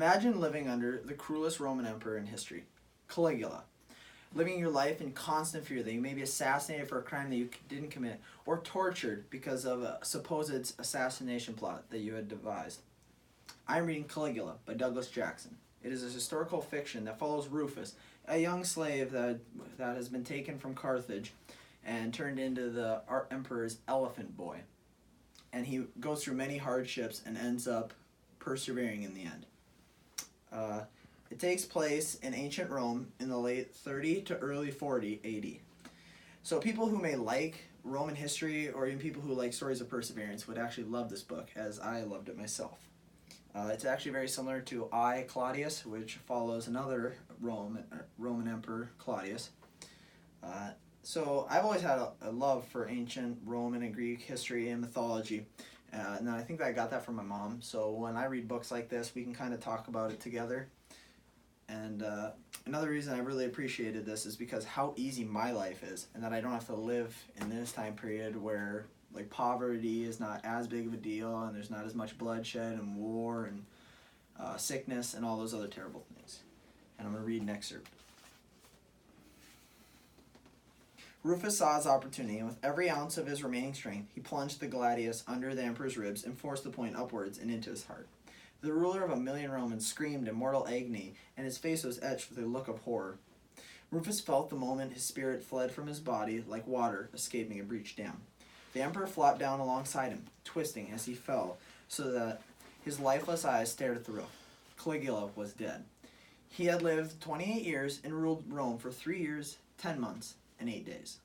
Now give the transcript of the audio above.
Imagine living under the cruelest Roman emperor in history, Caligula. Living your life in constant fear that you may be assassinated for a crime that you didn't commit, or tortured because of a supposed assassination plot that you had devised. I'm reading Caligula by Douglas Jackson. It is a historical fiction that follows Rufus, a young slave that has been taken from Carthage and turned into the emperor's elephant boy. And he goes through many hardships and ends up persevering in the end. It takes place in ancient Rome in the late 30 to early 40 AD. So people who may like Roman history, or even people who like stories of perseverance, would actually love this book, as I loved it myself. It's actually very similar to I, Claudius, which follows another Roman emperor, Claudius. So I've always had a love for ancient Roman and Greek history and mythology, and I think that I got that from my mom. So when I read books like this, we can kind of talk about it together. And another reason I really appreciated this is because how easy my life is, and that I don't have to live in this time period where like poverty is not as big of a deal, and there's not as much bloodshed and war and sickness and all those other terrible things. And I'm going to read an excerpt. Rufus saw his opportunity, and with every ounce of his remaining strength, he plunged the gladius under the emperor's ribs and forced the point upwards and into his heart. The ruler of 1,000,000 Romans screamed in mortal agony, and his face was etched with a look of horror. Rufus felt the moment his spirit fled from his body like water escaping a breached dam. The emperor flopped down alongside him, twisting as he fell, so that his lifeless eyes stared at the roof. Caligula was dead. He had lived 28 years and ruled Rome for 3 years, 10 months, and 8 days.